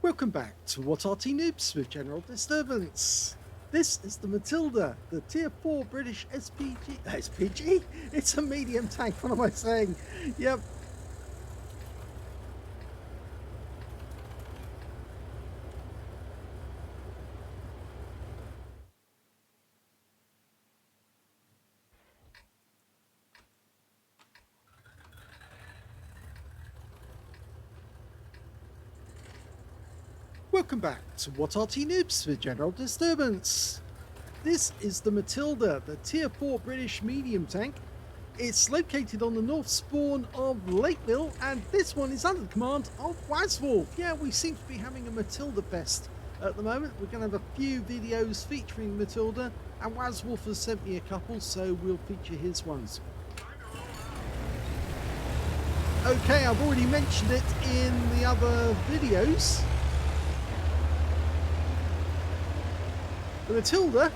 Welcome back to What Arty Noobs with General Disturbance. This is the Matilda, the Tier 4 British SPG? It's a medium tank, what am I saying? Yep. Welcome back to What Arty Noobs with General Disturbance. This is the Matilda, the Tier 4 British medium tank. It's located on the north spawn of Lakeville, and this one is under the command of Wazwulf. Yeah, we seem to be having a Matilda fest at the moment. We're going to have a few videos featuring Matilda, and Wazwulf has sent me a couple, so we'll feature his ones. Okay, I've already mentioned it in the other videos. The Matilda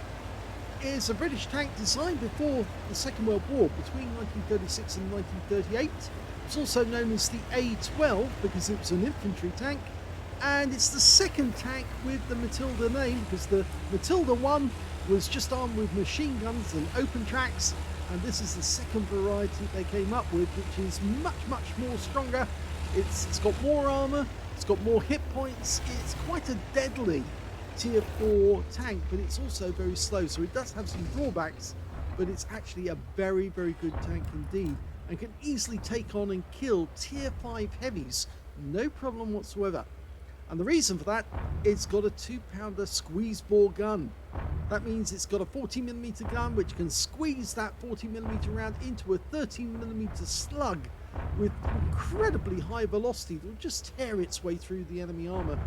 is a British tank designed before the Second World War, between 1936 and 1938. It's also known as the A-12 because it was an infantry tank, and it's the second tank with the Matilda name because the Matilda 1 was just armed with machine guns and open tracks, and this is the second variety they came up with, which is much more stronger. It's got more armour, it's got more hit points, it's quite a deadly Tier 4 tank, but it's also very slow, so it does have some drawbacks, but it's actually a very good tank indeed, and can easily take on and kill Tier 5 heavies, no problem whatsoever. And the reason for that, it's got a 2-pounder squeeze bore gun. That means it's got a 40mm gun which can squeeze that 40mm round into a 13mm slug with incredibly high velocity that will just tear its way through the enemy armour.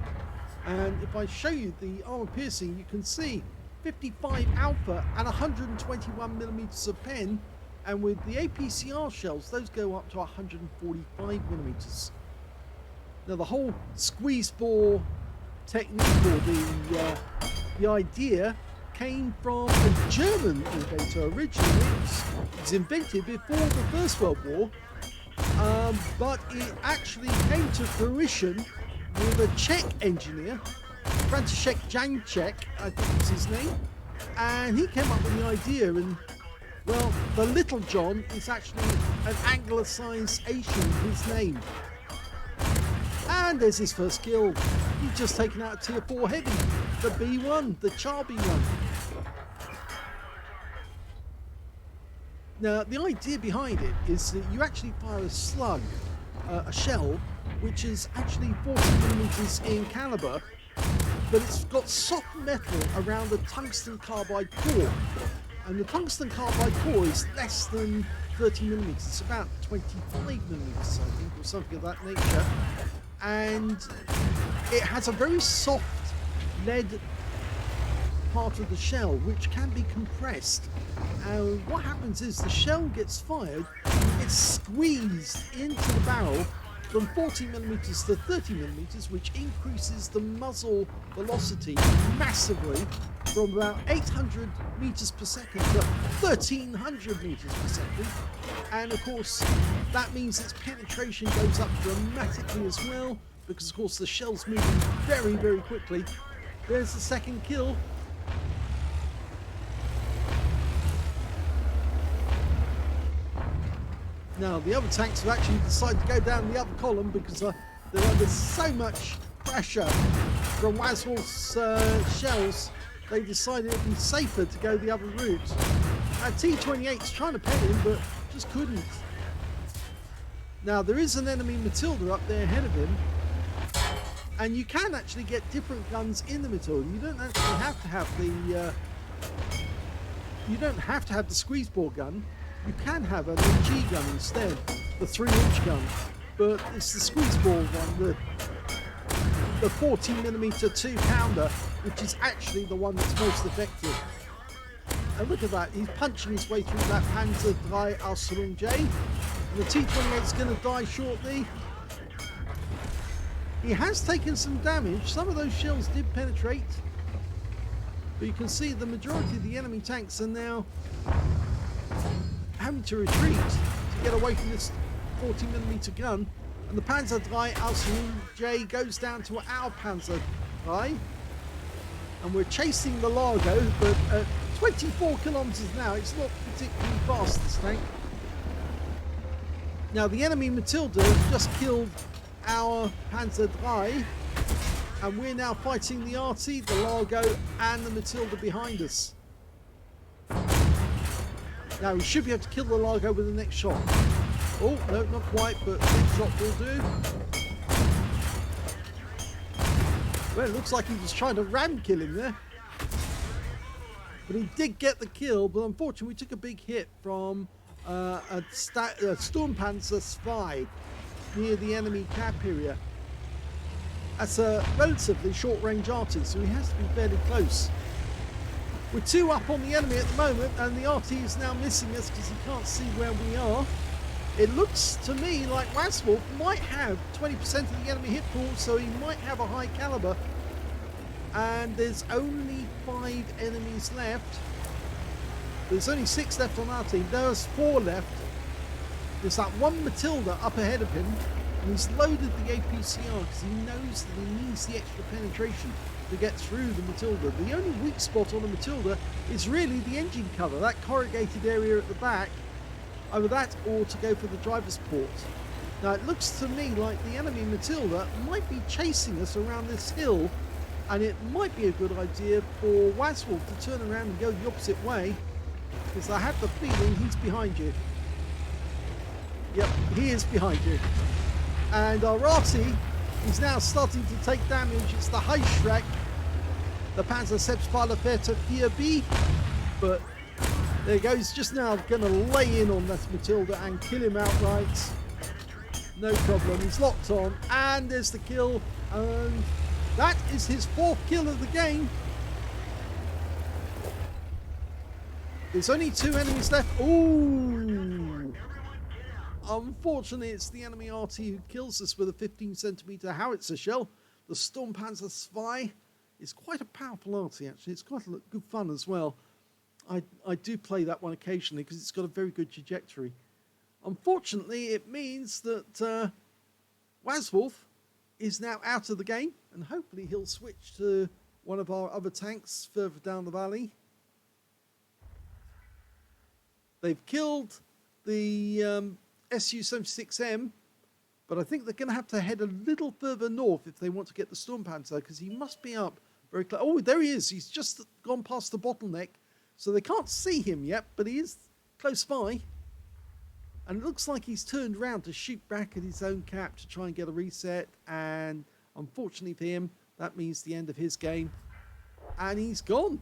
And if I show you the armor piercing, you can see 55 alpha and 121mm of pen, and with the APCR shells, those go up to 145mm. Now the whole squeeze bore technique, or the idea, came from a German inventor originally. It was invented before the First World War, but it actually came to fruition with a Czech engineer, František Janček, I think was his name, and he came up with the idea. And well, the Little John is actually an anglicised Asian, his name. And there's his first kill. He's just taken out a Tier 4 heavy, the B1, the Charby one. Now, the idea behind it is that you actually fire a slug, a shell, which is actually 40mm in caliber, but it's got soft metal around the tungsten carbide core, and the tungsten carbide core is less than 30mm. It's about 25mm, I think, or something of that nature, and it has a very soft lead part of the shell which can be compressed, and what happens is the shell gets fired, it's squeezed into the barrel from 40mm to 30mm, which increases the muzzle velocity massively from about 800 meters per second to 1300 meters per second. And of course, that means its penetration goes up dramatically as well, because of course the shell's moving very quickly. There's the second kill. Now, the other tanks have actually decided to go down the other column because they're under so much pressure from Wazwulf's shells. They decided it would be safer to go the other route. T-28's trying to pen him, but just couldn't. Now, there is an enemy Matilda up there ahead of him, and you can actually get different guns in the Matilda. You don't actually have to have the the squeeze bore gun. You can have an MG gun instead, the 3-inch gun, but it's the squeeze bore one, the 40mm 2-pounder, which is actually the one that's most effective. And look at that, he's punching his way through that Panzer III Aslains J, and the T-28's going to die shortly. He has taken some damage. Some of those shells did penetrate, but you can see the majority of the enemy tanks are now having to retreat to get away from this 40mm gun. And the Panzer III Aslains J goes down to our Panzer III. And we're chasing the Largo, but at 24 kilometers an hour, it's not particularly fast, this tank. Now, the enemy Matilda just killed our Panzer III, and we're now fighting the Arty, the Largo, and the Matilda behind us. Now, we should be able to kill the Largo with the next shot. Oh, no, not quite, but next shot will do. Well, it looks like he was trying to ram kill him there. But he did get the kill, but unfortunately we took a big hit from a Storm Panzer spy near the enemy cap area. That's a relatively short-range Arty, so he has to be fairly close. We're 2 up on the enemy at the moment, and the Arty is now missing us because he can't see where we are. It looks to me like Wazwulf might have 20% of the enemy hit pool, so he might have a high caliber. And there's only 5 enemies left. There's only 6 left on our team. There's 4 left. There's that one Matilda up ahead of him, and he's loaded the APCR because he knows that he needs the extra penetration to get through the Matilda. The only weak spot on the Matilda is really the engine cover, that corrugated area at the back. Either that or to go for the driver's port. Now it looks to me like the enemy Matilda might be chasing us around this hill, and it might be a good idea for Wazwulf to turn around and go the opposite way, because I have the feeling he's behind you. Yep, he is behind you. And our Arty is now starting to take damage. It's the Heischreck, the Panzer Selbstfahrerfährte 4B, but there he goes, just now going to lay in on that Matilda and kill him outright. No problem, he's locked on, and there's the kill, and that is his 4th kill of the game. There's only 2 enemies left. Ooh! Unfortunately, it's the enemy Arty who kills us with a 15cm howitzer shell. The Storm Panzer Spy is quite a powerful Arty, actually. It's quite a good fun as well. I do play that one occasionally because it's got a very good trajectory. Unfortunately, it means that Wazwulf is now out of the game, and hopefully he'll switch to one of our other tanks further down the valley. They've killed the Su-76M, but I think they're going to have to head a little further north if they want to get the Storm Panzer, because he must be up very close. Oh, there he is. He's just gone past the bottleneck. So they can't see him yet, but he is close by. And it looks like he's turned around to shoot back at his own cap to try and get a reset. And unfortunately for him, that means the end of his game. And he's gone.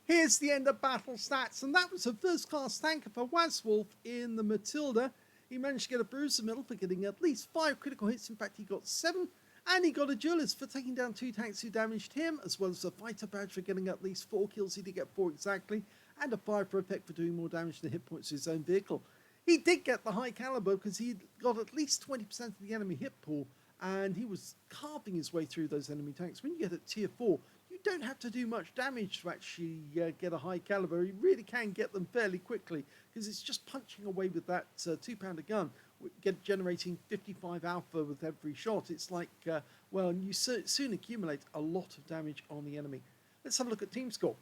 Here's the end of battle stats. And that was a first-class tanker for Wazwulf in the Matilda. He managed to get a bruiser medal for getting at least 5 critical hits. In fact, he got 7. And he got a duelist for taking down 2 tanks who damaged him, as well as a fighter badge for getting at least 4 kills. He did get 4 exactly. And a 5 for effect for doing more damage than hit points to his own vehicle. He did get the high caliber because he got at least 20% of the enemy hit pool. And he was carving his way through those enemy tanks. When you get at tier 4, you don't have to do much damage to actually get a high caliber. You really can get them fairly quickly because it's just punching away with that 2-pounder gun, generating 55 alpha with every shot. It's like, well, you soon accumulate a lot of damage on the enemy. Let's have a look at team score.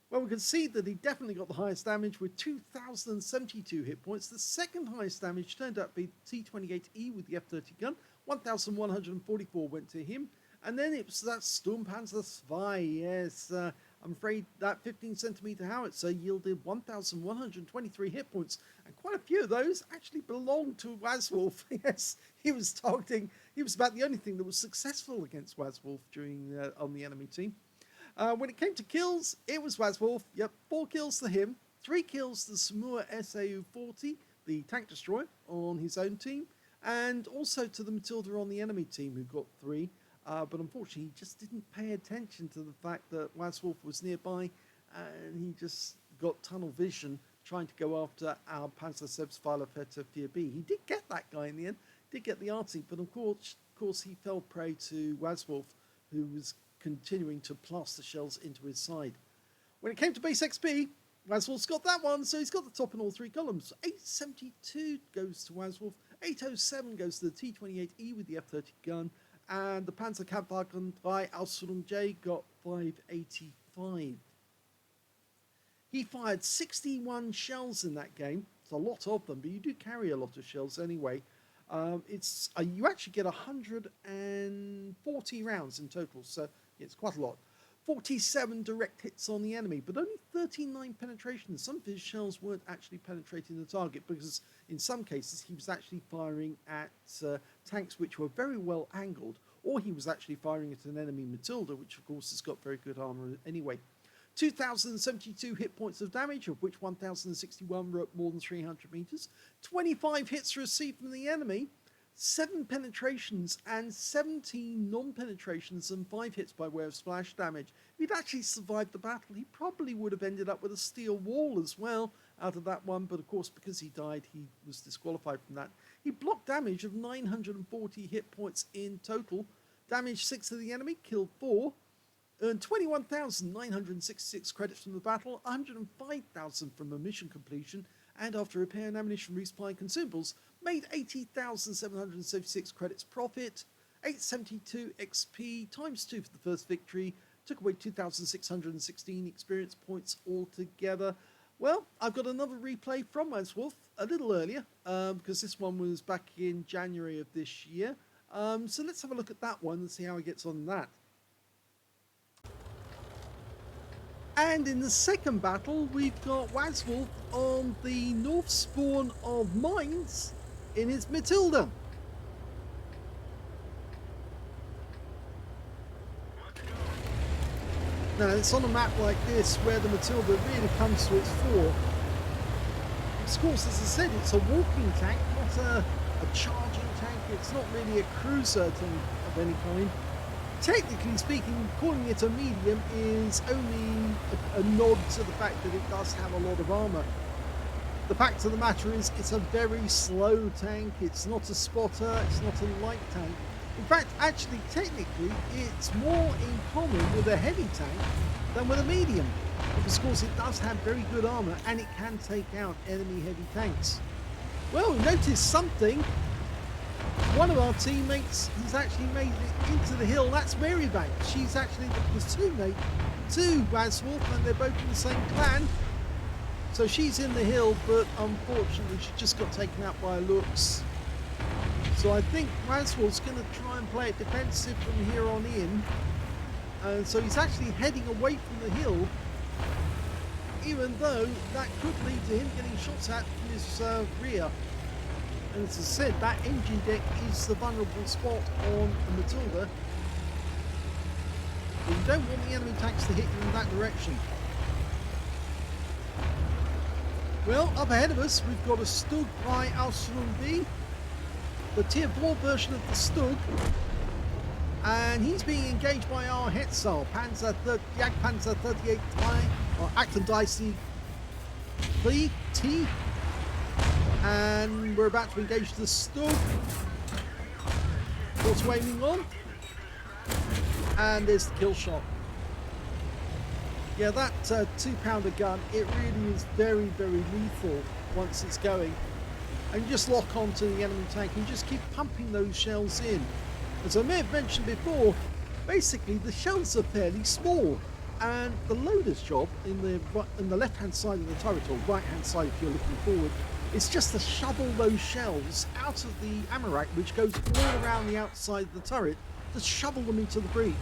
Well, we can see that he definitely got the highest damage with 2,072 hit points. The second highest damage turned out to be T28E with the F30 gun. 1,144 went to him. And then it was that Storm Panzer Spy. Yes, I'm afraid that 15cm howitzer yielded 1,123 hit points. And quite a few of those actually belonged to Wazwulf. Yes, he was targeting. He was about the only thing that was successful against Wazwulf during on the enemy team. When it came to kills, it was Wazwulf. Yep, 4 kills to him. 3 kills to Samur SAU-40, the tank destroyer, on his own team. And also to the Matilda on the enemy team, who got 3. But unfortunately, he just didn't pay attention to the fact that Wazwulf was nearby, and he just got tunnel vision trying to go after our Panzer Selbstfahrerfährte 4B. He did get that guy in the end, did get the Arty, but of course he fell prey to Wazwulf, who was continuing to plaster shells into his side. When it came to base XP, Wazwulf's got that one, so he's got the top in all three columns. 872 goes to Wazwulf, 807 goes to the T28E with the F30 gun, and the Panzerkampfwagen by Ausführung J got 585. He fired 61 shells in that game. It's a lot of them, but you do carry a lot of shells anyway. You actually get 140 rounds in total, so it's quite a lot. 47 direct hits on the enemy, but only 39 penetrations. Some of his shells weren't actually penetrating the target because in some cases he was actually firing at tanks which were very well angled, or he was actually firing at an enemy Matilda, which of course has got very good armor anyway. 2,072 hit points of damage, of which 1,061 were at more than 300 meters. 25 hits received from the enemy, 7 penetrations and 17 non-penetrations, and 5 hits by way of splash damage. If he'd actually survived the battle, he probably would have ended up with a steel wall as well out of that one, but of course because he died he was disqualified from that. He blocked damage of 940 hit points in total, damaged 6 of the enemy, killed 4, earned 21,966 credits from the battle, 105,000 from a mission completion, and after repair and ammunition resupply and consumables, made 80,776 credits profit, 872 XP times 2 for the first victory, took away 2,616 experience points altogether. Well, I've got another replay from Wazwulf a little earlier, because this one was back in January of this year. So let's have a look at that one and see how he gets on that. And in the second battle, we've got Wazwulf on the north spawn of Mines in his Matilda. Now, it's on a map like this where the Matilda really comes to its fore. Of course, as I said, it's a walking tank, not a charging tank. It's not really a cruiser of any kind. Technically speaking, calling it a medium is only a nod to the fact that it does have a lot of armour. The fact of the matter is, it's a very slow tank, it's not a spotter, it's not a light tank. In fact, actually, technically, it's more in common with a heavy tank than with a medium. Because, of course, it does have very good armour and it can take out enemy heavy tanks. Well, we noticed something. One of our teammates has actually made it into the hill. That's Marybank. She's actually the platoon to Wazwulf, and they're both in the same clan. So she's in the hill, but unfortunately she just got taken out by looks. So I think Wazwulf's going to try and play it defensive from here on in. And so he's actually heading away from the hill, even though that could lead to him getting shot at from his rear. And as I said, that engine deck is the vulnerable spot on the Matilda. But you don't want the enemy tanks to hit you in that direction. Well, up ahead of us, we've got a Stug by Aslains B, the tier 4 version of the Stug. And he's being engaged by our Hetzel, Jagdpanzer 38 or Acton Dicey T. And we're about to engage the Stug. Auto aiming on. And there's the kill shot. Yeah, that 2-pounder gun, it really is very, very lethal once it's going. And you just lock onto the enemy tank and just keep pumping those shells in. As I may have mentioned before, basically the shells are fairly small. And the loader's job in the left-hand side of the turret, or right-hand side if you're looking forward, it's just to shovel those shells out of the ammo rack, which goes all around the outside of the turret, to shovel them into the breach.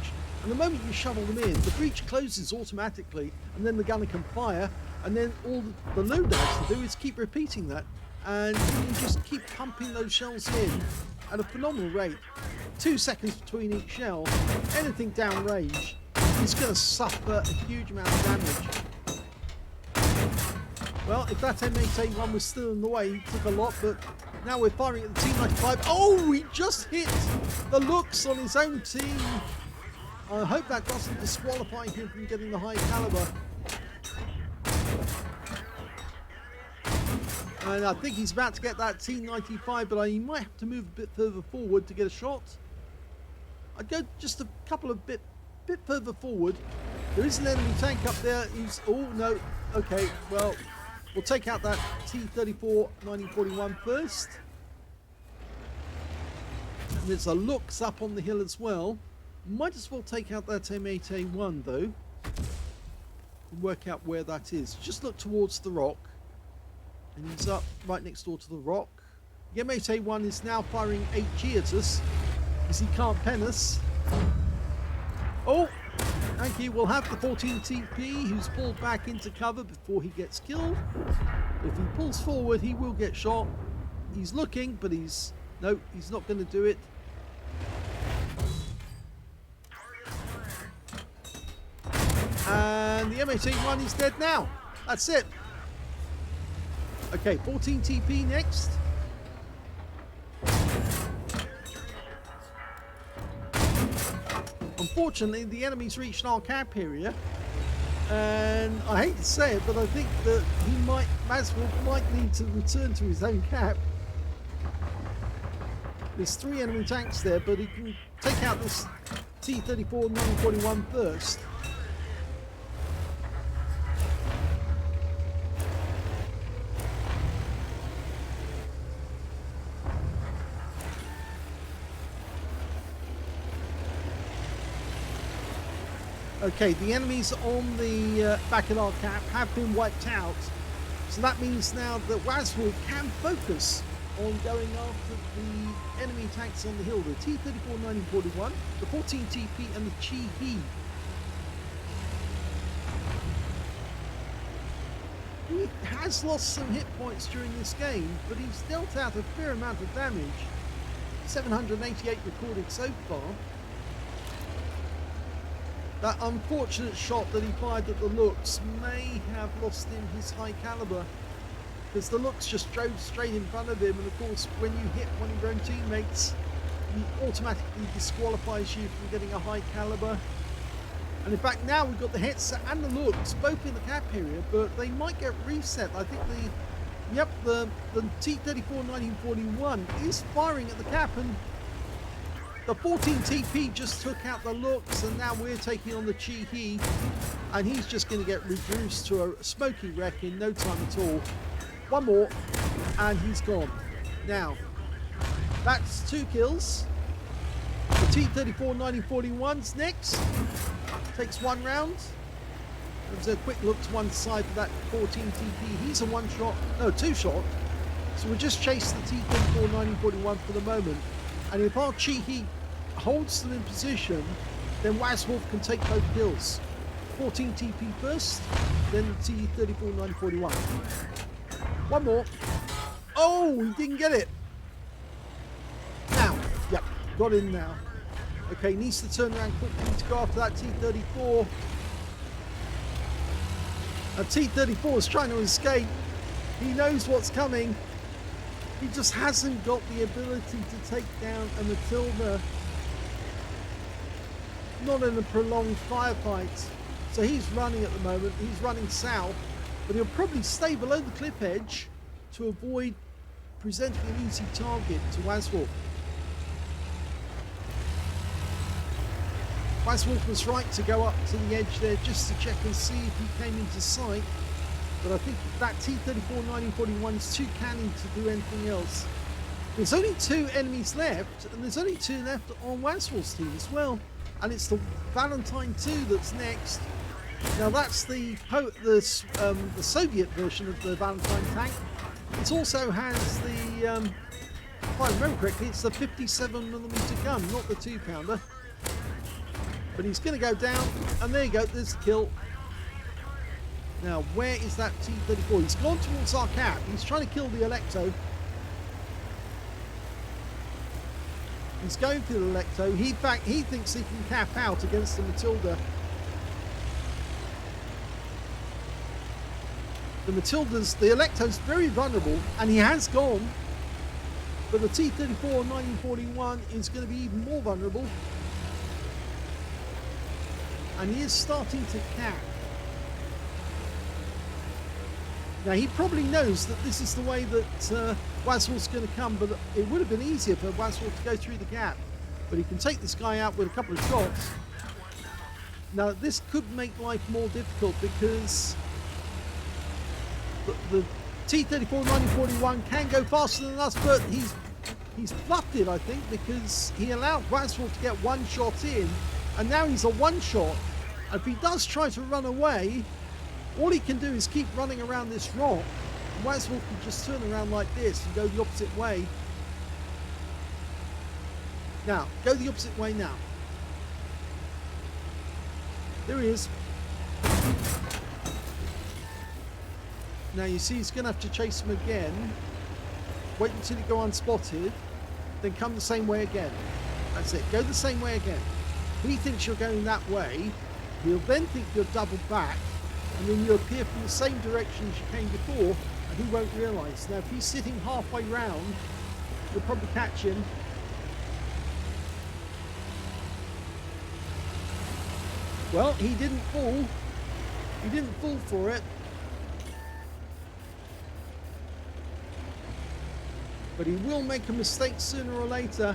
And the moment you shovel them in, the breach closes automatically, and then the gunner can fire, and then all the loader has to do is keep repeating that, and you just keep pumping those shells in at a phenomenal rate. 2 seconds between each shell. Anything downrange is going to suffer a huge amount of damage. Well, if that M8A1 was still in the way, he took a lot, but now we're firing at the T95. Oh, he just hit the looks on his own team. I hope that doesn't disqualify him from getting the high caliber. And I think he's about to get that T95, but he might have to move a bit further forward to get a shot. I'd go just a couple of bit bit further forward. There is an enemy tank up there who's... Oh, no. Okay, well, we'll take out that T-34 1941 first. And there's a Lux up on the hill as well. Might as well take out that M8A1, though. And work out where that is. Just look towards the rock. And he's up right next door to the rock. The M8A1 is now firing HE at us, because he can't pen us. Oh, thank you. We'll have the 14 TP, who's pulled back into cover before he gets killed. If he pulls forward, he will get shot. He's looking, but he's... No, he's not going to do it. And the M8A1 is dead now. That's it. Okay, 14 TP next. Unfortunately, the enemy's reached our cap area, and I hate to say it, but I think that Wazwulf might need to return to his own cap. There's 3 enemy tanks there, but he can take out this T-34 1941 first. Okay, the enemies on the back of our cap have been wiped out, so that means now that Wazwulf can focus on going after the enemy tanks on the hill, the T-34 1941, the 14 TP and the Chi-He. He has lost some hit points during this game, but he's dealt out a fair amount of damage. 788 recorded so far. That unfortunate shot that he fired at the Lux may have lost him his high caliber, because the Lux just drove straight in front of him, and of course when you hit one of your own teammates, he automatically disqualifies you from getting a high caliber. And in fact now we've got the Hetzer and the Lux both in the cap area, but they might get reset. I think the T-34 1941 is firing at the cap, and the 14 TP just took out the Lux, and now we're taking on the Chi-He, and he's just going to get reduced to a smoky wreck in no time at all. One more, and he's gone. Now, that's 2 kills. The T-34 1941's next. Takes 1 round. There's a quick look to one side for that 14 TP. He's a 1-shot, no, 2-shot. So we'll just chase the T-34 1941 for the moment. And if our Chi-He holds them in position, then Wazwulf can take both kills. 14 TP first, then the T-34 1941. One more. Oh, he didn't get it. Now, yep, got in now. Okay, needs to turn around quickly to go after that T-34. A T-34 is trying to escape. He knows what's coming. He just hasn't got the ability to take down a Matilda. Not in a prolonged firefight. So he's running at the moment. He's running south. But he'll probably stay below the cliff edge to avoid presenting an easy target to Wazwulf. Wazwulf was right to go up to the edge there just to check and see if he came into sight. But I think that T-34 1941 is too canny to do anything else. There's only 2 enemies left, and there's only 2 left on Wazwulf's team as well. And it's the Valentine 2 that's next. Now that's the Soviet version of the Valentine tank. It also has the, if I remember correctly, it's the 57mm gun, not the 2-pounder. But he's going to go down, and there you go, there's the kill. Now, where is that T-34? He's gone towards our cap. He's trying to kill the Electo. He's going for the Electo. In fact, he thinks he can cap out against the Matilda. The Electo's very vulnerable, and he has gone. But the T-34 1941 is going to be even more vulnerable. And he is starting to cap. Now he probably knows that this is the way that Wazwulf's going to come, but it would have been easier for Wazwulf to go through the gap. But he can take this guy out with a couple of shots. Now, this could make life more difficult because the T-34 1941 can go faster than us, but he's fluffed it, I think, because he allowed Wazwulf to get one shot in, and now he's a one shot. If he does try to run away, all he can do is keep running around this rock. Wazwulf can just turn around like this and go the opposite way. Now, go the opposite way now. There he is. Now you see he's going to have to chase him again. Wait until you go unspotted. Then come the same way again. That's it. Go the same way again. He thinks you're going that way. He'll then think you're double back. And then you appear from the same direction as you came before. And he won't realise. Now if he's sitting halfway round, you'll probably catch him. Well, he didn't fall. He didn't fall for it. But he will make a mistake sooner or later.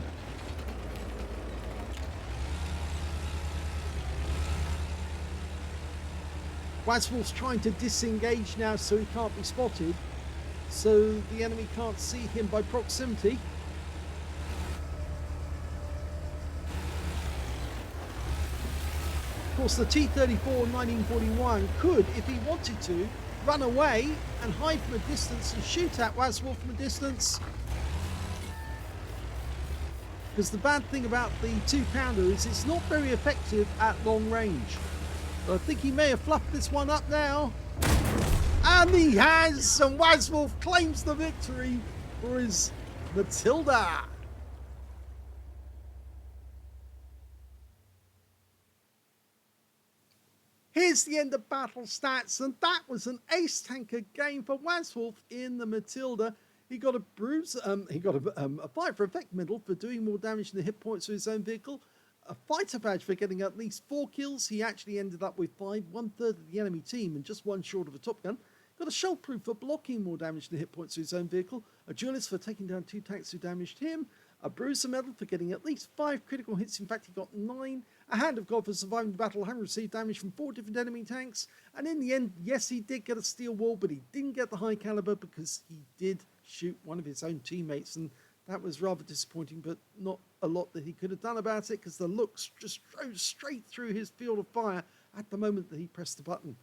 Wazwulf's trying to disengage now so he can't be spotted. So the enemy can't see him by proximity. Of course, the T-34 1941 could, if he wanted to, run away and hide from a distance and shoot at Wazwulf from a distance. Because the bad thing about the 2-pounder is it's not very effective at long range. But I think he may have fluffed this one up now. And he has! And Wazwulf claims the victory for his Matilda. Here's the end of battle stats, and that was an ace tanker game for Wazwulf in the Matilda. He got a bruise, he got a fight for effect medal for doing more damage than the hit points of his own vehicle, a fighter badge for getting at least 4 kills. He actually ended up with 5, 1/3 of the enemy team, and just 1 short of a Top Gun. Got a shell proof for blocking more damage than the hit points of his own vehicle, a duelist for taking down 2 tanks who damaged him, a bruiser medal for getting at least 5 critical hits. In fact, he got 9. A hand of God for surviving the battle, having received damage from 4 different enemy tanks. And in the end, yes, he did get a steel wall, but he didn't get the high caliber because he did shoot one of his own teammates. And that was rather disappointing, but not a lot that he could have done about it because the looks just drove straight through his field of fire at the moment that he pressed the button.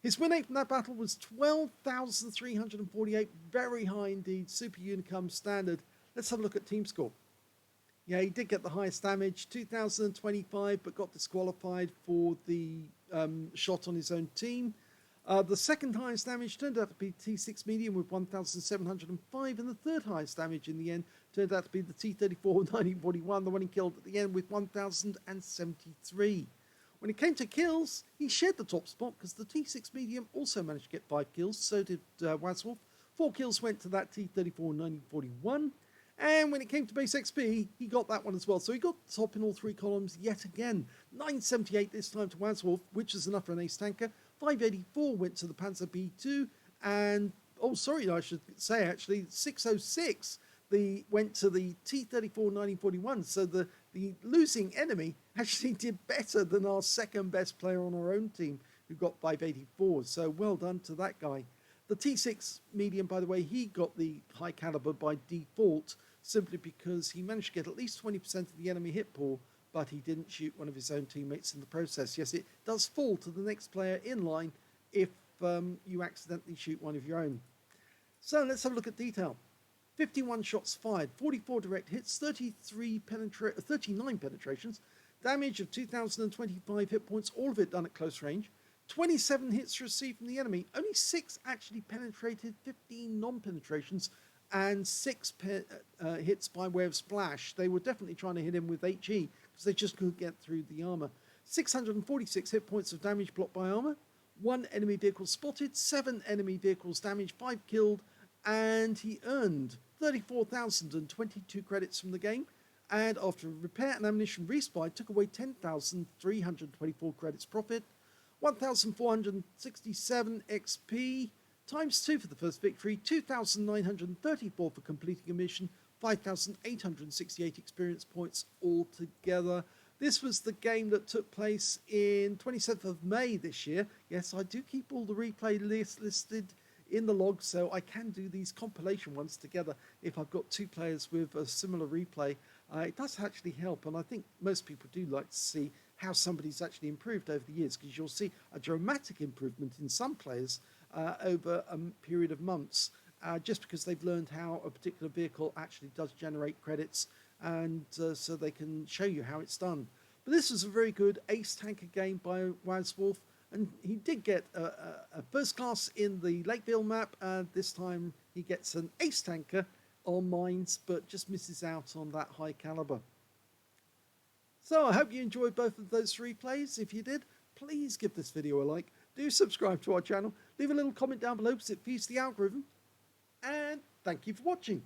His win rate from that battle was 12,348. Very high indeed. Super Unicum standard. Let's have a look at team score. Yeah, he did get the highest damage, 2,025, but got disqualified for the shot on his own team. The second highest damage turned out to be T6 medium with 1,705, and the third highest damage in the end turned out to be the T-34 1941, the one he killed at the end with 1,073. When it came to kills, he shared the top spot because the T6 medium also managed to get 5 kills, so did Wazwulf. 4 kills went to that T-34 1941. And when it came to base XP, he got that one as well. So he got top in all 3 columns yet again. 978 this time to Wazwulf, which is enough for an ace tanker. 584 went to the Panzer B2. And, oh, sorry, I should say actually, 606 went to the T-34 1941. So the losing enemy actually did better than our second best player on our own team, who got 584. So well done to that guy. The T6 medium, by the way, he got the high caliber by default, simply because he managed to get at least 20% of the enemy hit pool, but he didn't shoot one of his own teammates in the process. Yes, it does fall to the next player in line if you accidentally shoot one of your own. So let's have a look at detail. 51 shots fired, 44 direct hits, 39 penetrations, damage of 2,025 hit points, all of it done at close range. 27 hits received from the enemy, only 6 actually penetrated, 15 non-penetrations, and 6 hits by way of splash. They were definitely trying to hit him with HE because they just couldn't get through the armor. 646 hit points of damage blocked by armor, 1 enemy vehicle spotted, 7 enemy vehicles damaged, 5 killed, and he earned 34,022 credits from the game. And after repair and ammunition resupply, took away 10,324 credits profit. 1,467 XP, times 2 for the first victory, 2,934 for completing a mission, 5,868 experience points altogether. This was the game that took place in 27th of May this year. Yes, I do keep all the replay lists listed in the log, so I can do these compilation ones together if I've got two players with a similar replay. It does actually help, and I think most people do like to see how somebody's actually improved over the years, because you'll see a dramatic improvement in some players over a period of months, just because they've learned how a particular vehicle actually does generate credits, and so they can show you how it's done. But this was a very good ace tanker game by Wazwulf, and he did get a first class in the Lakeville map, and this time he gets an ace tanker on mines, but just misses out on that high caliber. So I hope you enjoyed both of those replays. If you did, please give this video a like. Do subscribe to our channel. Leave a little comment down below because it feeds the algorithm. And thank you for watching.